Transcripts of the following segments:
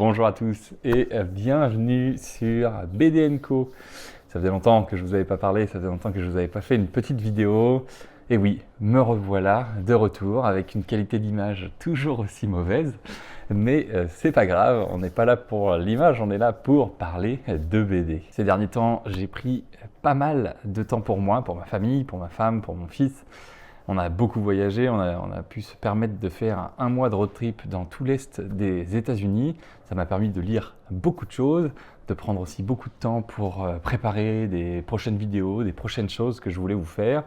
bonjour à tous et bienvenue sur BD & Co. Ça faisait longtemps que je vous avais pas parlé, ça faisait longtemps que je vous avais pas fait une petite vidéo. Et oui, me revoilà de retour avec une qualité d'image toujours aussi mauvaise. Mais c'est pas grave, on n'est pas là pour l'image, on est là pour parler de BD. Ces derniers temps, j'ai pris pas mal de temps pour moi, pour ma famille, pour ma femme, pour mon fils. On a beaucoup voyagé, on a pu se permettre de faire un mois de road trip dans tout l'Est des États-Unis. Ça m'a permis de lire beaucoup de choses, de prendre aussi beaucoup de temps pour préparer des prochaines vidéos, des prochaines choses que je voulais vous faire.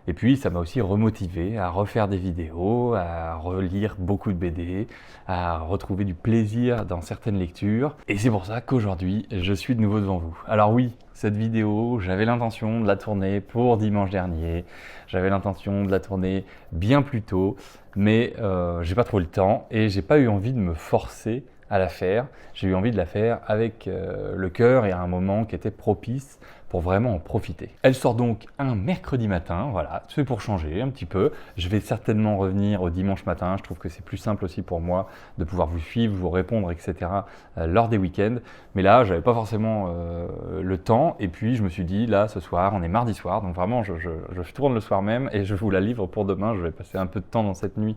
Et puis ça m'a aussi remotivé à refaire des vidéos, à relire beaucoup de BD, à retrouver du plaisir dans certaines lectures. Et c'est pour ça qu'aujourd'hui, je suis de nouveau devant vous. Alors oui, cette vidéo, j'avais l'intention de la tourner pour dimanche dernier. J'avais l'intention de la tourner bien plus tôt, mais j'ai pas trop le temps et j'ai pas eu envie de me forcer à la faire. J'ai eu envie de la faire avec le cœur et à un moment qui était propice pour vraiment en profiter. Elle sort donc un mercredi matin, voilà, c'est pour changer un petit peu. Je vais certainement revenir au dimanche matin, je trouve que c'est plus simple aussi pour moi de pouvoir vous suivre, vous répondre, etc. Lors des week-ends. Mais là, j'avais pas forcément le temps et puis je me suis dit, là, ce soir, on est mardi soir, donc vraiment, je tourne le soir même et je vous la livre pour demain. Je vais passer un peu de temps dans cette nuit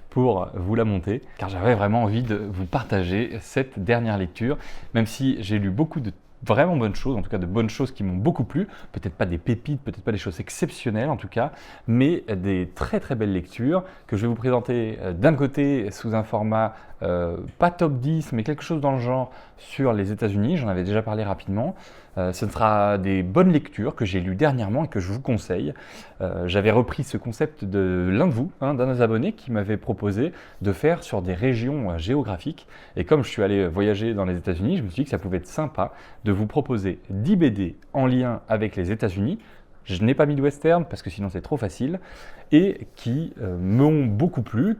pour vous la monter, car j'avais vraiment envie de vous partager cette dernière lecture, même si j'ai lu beaucoup de vraiment bonnes choses, en tout cas de bonnes choses qui m'ont beaucoup plu, peut-être pas des pépites, peut-être pas des choses exceptionnelles en tout cas, mais des très très belles lectures que je vais vous présenter d'un côté sous un format pas top 10, mais quelque chose dans le genre sur les États-Unis, j'en avais déjà parlé rapidement. Ce sera des bonnes lectures que j'ai lues dernièrement et que je vous conseille. J'avais repris ce concept de l'un de vous, d'un de nos abonnés, qui m'avait proposé de faire sur des régions géographiques. Et comme je suis allé voyager dans les États-Unis, je me suis dit que ça pouvait être sympa de vous proposer 10 BD en lien avec les États-Unis. Je n'ai pas mis de western parce que sinon c'est trop facile et qui m'ont beaucoup plu,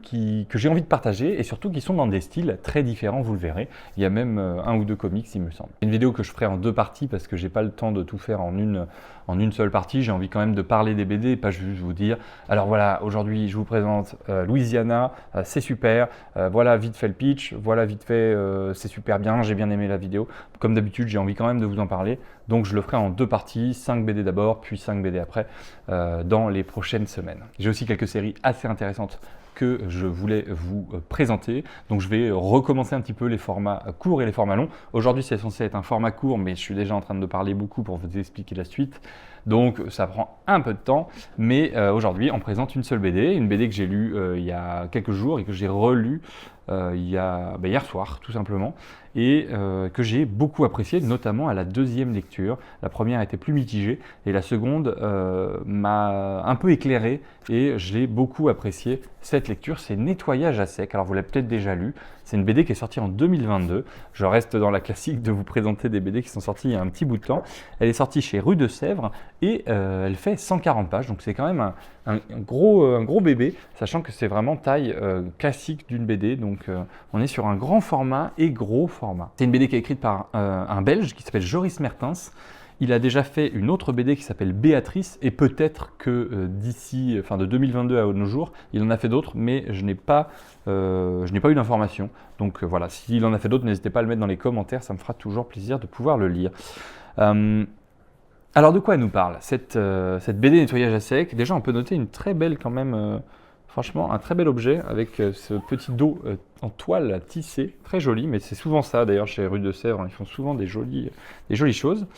que j'ai envie de partager et surtout qui sont dans des styles très différents, vous le verrez. Il y a même un ou deux comics, il me semble. Une vidéo que je ferai en deux parties parce que j'ai pas le temps de tout faire en une seule partie. J'ai envie quand même de parler des BD et pas juste vous dire alors voilà, aujourd'hui je vous présente Louisiana, c'est super, voilà vite fait le pitch, voilà vite fait c'est super bien, j'ai bien aimé la vidéo. Comme d'habitude, j'ai envie quand même de vous en parler, donc je le ferai en deux parties, 5 BD d'abord, puis 5 BD après, dans les prochaines semaines. J'ai aussi quelques séries assez intéressantes que je voulais vous présenter. Donc je vais recommencer un petit peu les formats courts et les formats longs. Aujourd'hui, c'est censé être un format court, mais je suis déjà en train de parler beaucoup pour vous expliquer la suite. Donc ça prend un peu de temps, mais aujourd'hui, on présente une seule BD, une BD que j'ai lue il y a quelques jours et que j'ai relue hier soir, tout simplement, et que j'ai beaucoup apprécié, notamment à la deuxième lecture. La première était plus mitigée et la seconde m'a un peu éclairé et je l'ai beaucoup apprécié. Cette lecture, c'est Nettoyage à sec. Alors vous l'avez peut-être déjà lu, c'est une BD qui est sortie en 2022. Je reste dans la classique de vous présenter des BD qui sont sorties il y a un petit bout de temps. Elle est sortie chez Rue de Sèvres et elle fait 140 pages, donc c'est quand même un gros bébé, sachant que c'est vraiment taille classique d'une BD, donc on est sur un grand format et gros format. C'est une BD qui est écrite par un Belge qui s'appelle Joris Mertens. Il a déjà fait une autre BD qui s'appelle Béatrice et peut-être que d'ici, enfin de 2022 à nos jours, il en a fait d'autres, mais je n'ai pas eu d'informations. Donc voilà, s'il en a fait d'autres, n'hésitez pas à le mettre dans les commentaires, ça me fera toujours plaisir de pouvoir le lire. Alors de quoi elle nous parle cette BD Nettoyage à sec? Déjà on peut noter une très belle quand même, franchement un très bel objet avec ce petit dos en toile tissée, très joli, mais c'est souvent ça d'ailleurs chez Rue de Sèvres, ils font souvent des jolies choses.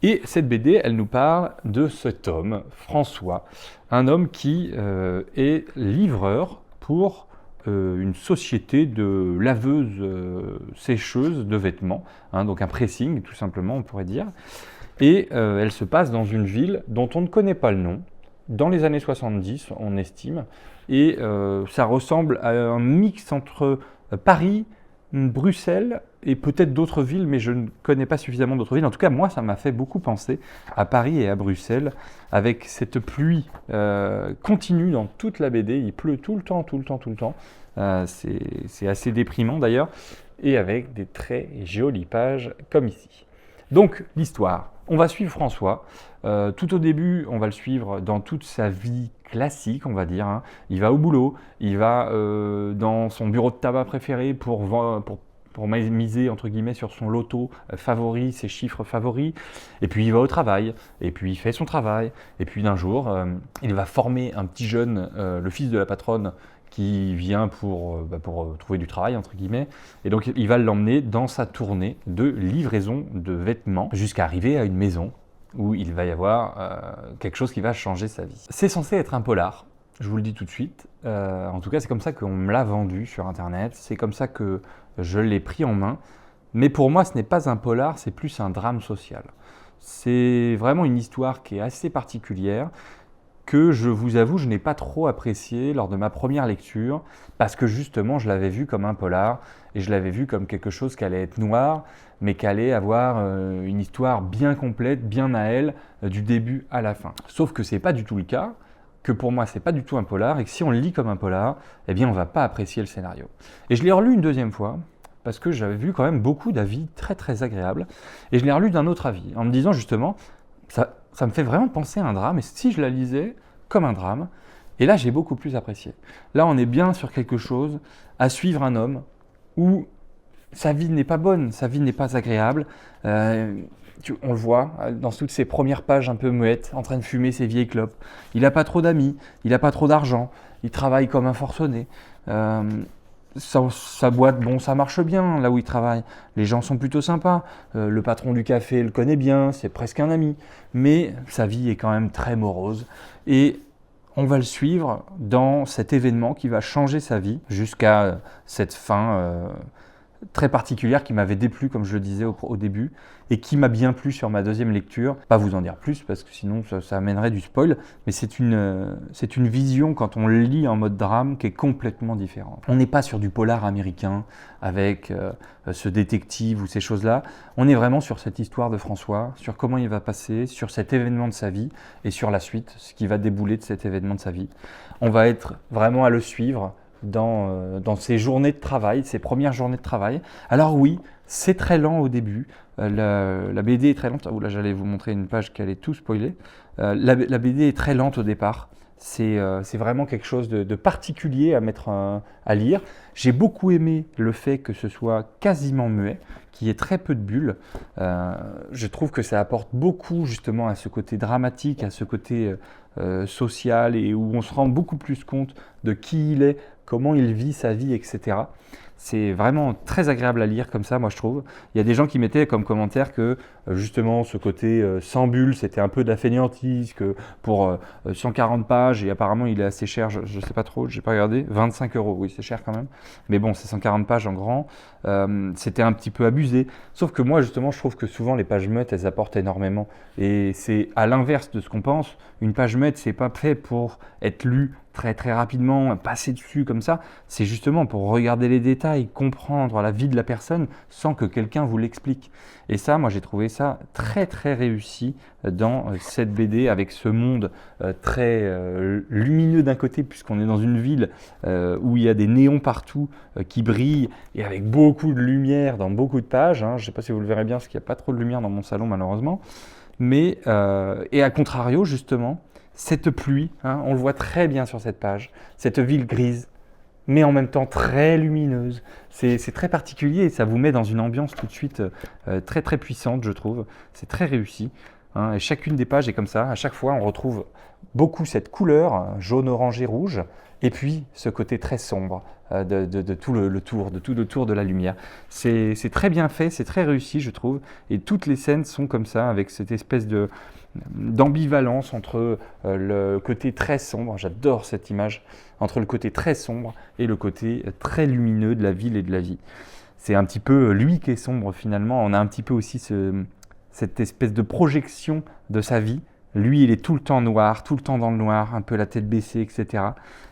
Et cette BD, elle nous parle de cet homme, François, un homme qui est livreur pour une société de laveuses sécheuses de vêtements, donc un pressing tout simplement on pourrait dire. Et elle se passe dans une ville dont on ne connaît pas le nom, dans les années 70 on estime, et ça ressemble à un mix entre Paris, Bruxelles et peut-être d'autres villes, mais je ne connais pas suffisamment d'autres villes. En tout cas, moi, ça m'a fait beaucoup penser à Paris et à Bruxelles, avec cette pluie continue dans toute la BD. Il pleut tout le temps. C'est assez déprimant d'ailleurs, et avec des très jolies pages comme ici. Donc, l'histoire. On va suivre François. Tout au début, on va le suivre dans toute sa vie classique, on va dire. Il va au boulot, il va dans son bureau de tabac préféré pour pour miser entre guillemets sur son loto favori, ses chiffres favoris. Et puis il va au travail, et puis il fait son travail. Et puis d'un jour, il va former un petit jeune, le fils de la patronne, qui vient pour trouver du travail, entre guillemets. Et donc, il va l'emmener dans sa tournée de livraison de vêtements jusqu'à arriver à une maison où il va y avoir quelque chose qui va changer sa vie. C'est censé être un polar, je vous le dis tout de suite. En tout cas, c'est comme ça qu'on me l'a vendu sur Internet. C'est comme ça que je l'ai pris en main. Mais pour moi, ce n'est pas un polar, c'est plus un drame social. C'est vraiment une histoire qui est assez particulière, que je vous avoue, je n'ai pas trop apprécié lors de ma première lecture, parce que justement, je l'avais vu comme un polar, et je l'avais vu comme quelque chose qui allait être noir, mais qui allait avoir une histoire bien complète, bien à elle, du début à la fin. Sauf que ce n'est pas du tout le cas, que pour moi, ce n'est pas du tout un polar, et que si on le lit comme un polar, eh bien, on ne va pas apprécier le scénario. Et je l'ai relu une deuxième fois, parce que j'avais vu quand même beaucoup d'avis très très agréables, et je l'ai relu d'un autre avis, en me disant justement, ça me fait vraiment penser à un drame, et si je la lisais comme un drame, et là j'ai beaucoup plus apprécié. Là on est bien sur quelque chose, à suivre un homme où sa vie n'est pas bonne, sa vie n'est pas agréable, on le voit dans toutes ces premières pages un peu muettes, en train de fumer ses vieilles clopes. Il n'a pas trop d'amis, il n'a pas trop d'argent, il travaille comme un forcené. Sa boîte, bon, ça marche bien là où il travaille. Les gens sont plutôt sympas. Le patron du café le connaît bien, c'est presque un ami. Mais sa vie est quand même très morose. Et on va le suivre dans cet événement qui va changer sa vie jusqu'à cette fin très particulière qui m'avait déplu, comme je le disais au début, et qui m'a bien plu sur ma deuxième lecture. Pas vous en dire plus, parce que sinon ça amènerait du spoil, mais c'est une vision, quand on le lit en mode drame, qui est complètement différente. On n'est pas sur du polar américain, avec ce détective ou ces choses-là. On est vraiment sur cette histoire de François, sur comment il va passer, sur cet événement de sa vie, et sur la suite, ce qui va débouler de cet événement de sa vie. On va être vraiment à le suivre dans ses journées de travail, ses premières journées de travail. Alors oui, c'est très lent au début, la BD est très lente. Oh là, j'allais vous montrer une page qui allait tout spoiler. La BD est très lente au départ, c'est vraiment quelque chose de particulier à mettre à lire. J'ai beaucoup aimé le fait que ce soit quasiment muet, qu'il y ait très peu de bulles. Je trouve que ça apporte beaucoup justement à ce côté dramatique, à ce côté social, et où on se rend beaucoup plus compte de qui il est, comment il vit sa vie, etc. C'est vraiment très agréable à lire comme ça, moi je trouve. Il y a des gens qui mettaient comme commentaire que justement ce côté sans bulle, c'était un peu de la fainéantise, que pour 140 pages, et apparemment il est assez cher, je ne sais pas trop, je n'ai pas regardé, 25 €, oui c'est cher quand même, mais bon c'est 140 pages en grand, c'était un petit peu abusé. Sauf que moi justement je trouve que souvent les pages muettes elles apportent énormément, et c'est à l'inverse de ce qu'on pense. Une page muette c'est pas fait pour être lu très très rapidement, passer dessus comme ça, c'est justement pour regarder les détails, comprendre la vie de la personne sans que quelqu'un vous l'explique. Et ça, moi j'ai trouvé ça très très réussi dans cette BD, avec ce monde très lumineux d'un côté, puisqu'on est dans une ville où il y a des néons partout qui brillent, et avec beaucoup de lumière dans beaucoup de pages, hein. Je ne sais pas si vous le verrez bien parce qu'il n'y a pas trop de lumière dans mon salon malheureusement, mais et à contrario justement, cette pluie, hein, on le voit très bien sur cette page, cette ville grise, mais en même temps très lumineuse. C'est très particulier, et ça vous met dans une ambiance tout de suite très très puissante, je trouve. C'est très réussi, hein, et chacune des pages est comme ça. À chaque fois, on retrouve beaucoup cette couleur jaune, orange et rouge, et puis ce côté très sombre de tout le tour de la lumière. C'est très bien fait, c'est très réussi, je trouve, et toutes les scènes sont comme ça, avec cette espèce d'ambivalence entre le côté très sombre, j'adore cette image, entre le côté très sombre et le côté très lumineux de la ville et de la vie. C'est un petit peu lui qui est sombre finalement. On a un petit peu aussi cette espèce de projection de sa vie. Lui, il est tout le temps noir, tout le temps dans le noir, un peu la tête baissée, etc.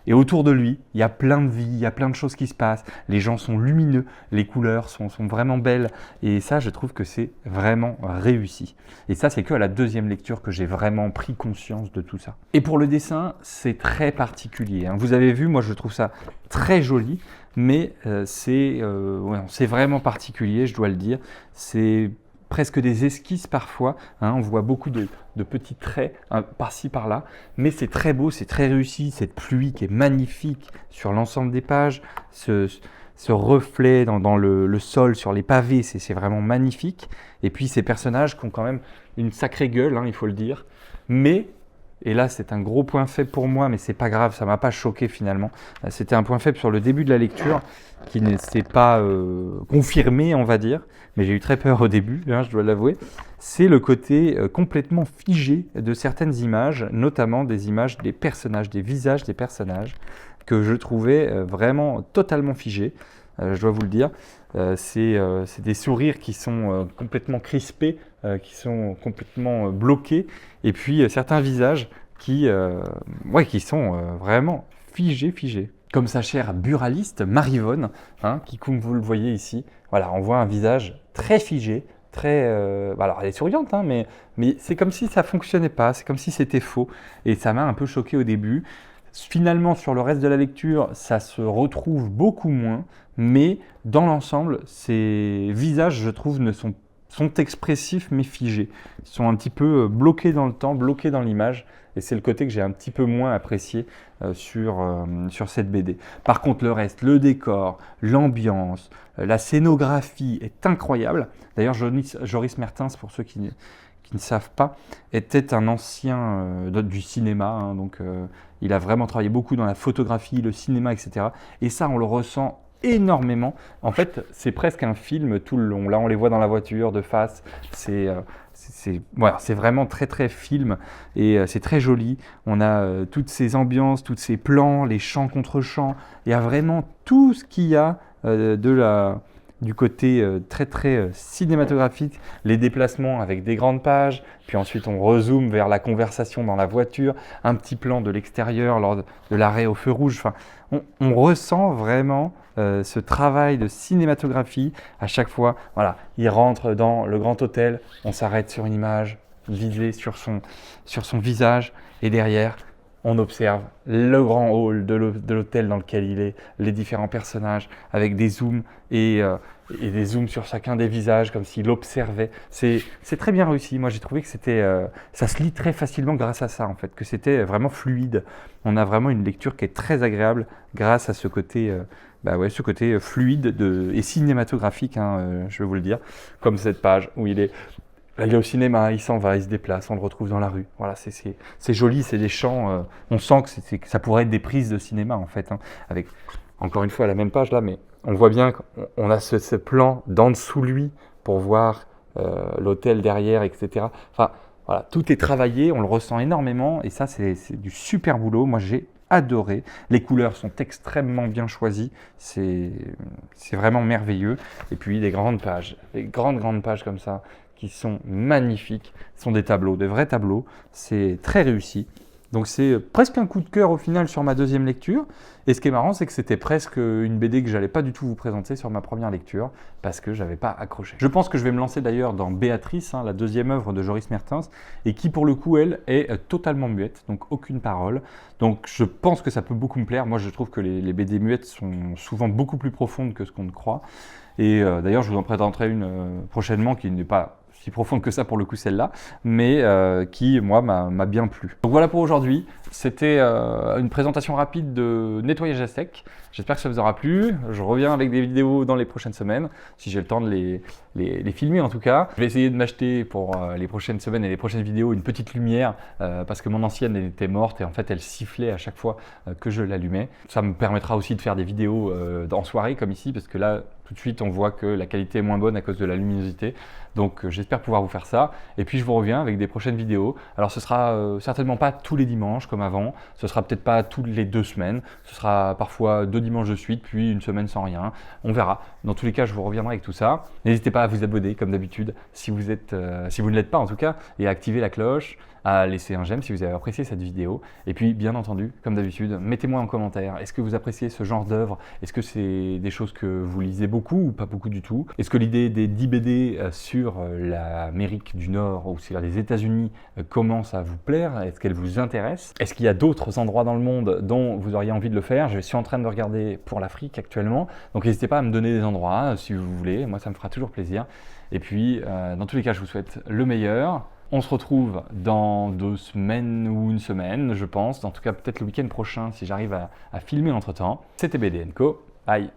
Et autour de lui, il y a plein de vie, il y a plein de choses qui se passent. Les gens sont lumineux, les couleurs sont vraiment belles. Et ça, je trouve que c'est vraiment réussi. Et ça, c'est qu'à la deuxième lecture que j'ai vraiment pris conscience de tout ça. Et pour le dessin, c'est très particulier, hein. Vous avez vu, moi, je trouve ça très joli, mais c'est vraiment particulier, je dois le dire. C'est presque des esquisses parfois, hein, on voit beaucoup de petits traits hein, par-ci par-là, mais c'est très beau, c'est très réussi, cette pluie qui est magnifique sur l'ensemble des pages, ce reflet dans le sol, sur les pavés, c'est vraiment magnifique. Et puis ces personnages qui ont quand même une sacrée gueule, hein, il faut le dire. Mais, et là c'est un gros point faible pour moi, mais c'est pas grave, ça m'a pas choqué finalement. C'était un point faible sur le début de la lecture qui ne s'est pas confirmé, on va dire. Mais j'ai eu très peur au début, hein, je dois l'avouer. C'est le côté complètement figé de certaines images, notamment des images des personnages, des visages des personnages, que je trouvais vraiment totalement figés. Je dois vous le dire. C'est des sourires qui sont complètement crispés, qui sont complètement bloqués, et puis certains visages qui sont vraiment figés. Comme sa chère buraliste, Marivonne, hein, qui, comme vous le voyez ici, voilà, on voit un visage très figé, très... alors elle est souriante, hein, mais c'est comme si ça ne fonctionnait pas, c'est comme si c'était faux, et ça m'a un peu choqué au début. Finalement, sur le reste de la lecture, ça se retrouve beaucoup moins, mais dans l'ensemble, ces visages, je trouve, sont expressifs mais figés. Ils sont un petit peu bloqués dans le temps, bloqués dans l'image, et c'est le côté que j'ai un petit peu moins apprécié sur cette BD. Par contre, le reste, le décor, l'ambiance, la scénographie est incroyable. D'ailleurs, Joris Mertens, pour ceux qui ne savent pas, était un ancien du cinéma, hein, donc il a vraiment travaillé beaucoup dans la photographie, le cinéma, etc. Et ça, on le ressent énormément. En fait, c'est presque un film tout le long. Là, on les voit dans la voiture de face. Voilà, c'est vraiment très très film et c'est très joli. On a toutes ces ambiances, tous ces plans, les chants contre chants. Il y a vraiment tout ce qu'il y a du côté très très cinématographique, les déplacements avec des grandes pages, puis ensuite on rezoome vers la conversation dans la voiture, un petit plan de l'extérieur lors de l'arrêt au feu rouge. Enfin, on ressent vraiment ce travail de cinématographie à chaque fois. Voilà, il rentre dans le grand hôtel, on s'arrête sur une image visée sur son visage et derrière, on observe le grand hall de l'hôtel dans lequel il est, les différents personnages avec des zooms et des zooms sur chacun des visages comme s'il observait. C'est très bien réussi. Moi, j'ai trouvé que ça se lit très facilement grâce à ça, en fait, que c'était vraiment fluide. On a vraiment une lecture qui est très agréable grâce à ce côté, ce côté fluide et cinématographique, hein, je vais vous le dire, comme cette page où il est au cinéma, il s'en va, il se déplace, on le retrouve dans la rue. Voilà, c'est joli, c'est des chants. On sent que ça pourrait être des prises de cinéma en fait, hein, avec encore une fois la même page là, mais on voit bien qu'on a ce plan d'en dessous lui pour voir l'hôtel derrière, etc. Enfin, voilà, tout est travaillé, on le ressent énormément et ça c'est du super boulot. Moi j'ai adoré. Les couleurs sont extrêmement bien choisies, c'est vraiment merveilleux. Et puis des grandes pages comme ça, qui sont magnifiques. Ce sont des tableaux, des vrais tableaux. C'est très réussi. Donc c'est presque un coup de cœur au final sur ma deuxième lecture. Et ce qui est marrant, c'est que c'était presque une BD que j'allais pas du tout vous présenter sur ma première lecture parce que j'avais pas accroché. Je pense que je vais me lancer d'ailleurs dans Béatrice, hein, la deuxième œuvre de Joris Mertens, et qui pour le coup, elle, est totalement muette, donc aucune parole. Donc je pense que ça peut beaucoup me plaire. Moi, je trouve que les BD muettes sont souvent beaucoup plus profondes que ce qu'on ne croit. Et d'ailleurs, je vous en présenterai une prochainement qui n'est pas si profonde que ça pour le coup celle-là, mais qui moi m'a bien plu. Donc voilà pour aujourd'hui, c'était une présentation rapide de nettoyage à sec. J'espère que ça vous aura plu. Je reviens avec des vidéos dans les prochaines semaines, si j'ai le temps de les filmer en tout cas. Je vais essayer de m'acheter pour les prochaines semaines et les prochaines vidéos une petite lumière parce que mon ancienne elle était morte et en fait elle sifflait à chaque fois que je l'allumais. Ça me permettra aussi de faire des vidéos en soirée comme ici parce que là tout de suite on voit que la qualité est moins bonne à cause de la luminosité. Donc j'espère pouvoir vous faire ça et puis je vous reviens avec des prochaines vidéos. Alors ce sera certainement pas tous les dimanches comme avant, ce sera peut-être pas toutes les 2 semaines, ce sera parfois 2 dimanches de suite puis une semaine sans rien, on verra. Dans tous les cas je vous reviendrai avec tout ça. N'hésitez pas à vous abonner comme d'habitude si vous ne l'êtes pas en tout cas et à activer la cloche, à laisser un j'aime si vous avez apprécié cette vidéo et puis bien entendu comme d'habitude mettez-moi en commentaire, est-ce que vous appréciez ce genre d'œuvre, est-ce que c'est des choses que vous lisez beaucoup ou pas beaucoup du tout, est-ce que l'idée des 10 BD sur l'Amérique du Nord ou sur les États-Unis commence à vous plaire, est-ce qu'elle vous intéresse, est-ce qu'il y a d'autres endroits dans le monde dont vous auriez envie de le faire. Je suis en train de regarder pour l'Afrique actuellement, donc n'hésitez pas à me donner des endroits si vous voulez, moi ça me fera toujours plaisir. Et puis dans tous les cas je vous souhaite le meilleur. On se retrouve dans 2 semaines ou une semaine, je pense. En tout cas, peut-être le week-end prochain si j'arrive à filmer entre-temps. C'était BD & Co. Bye.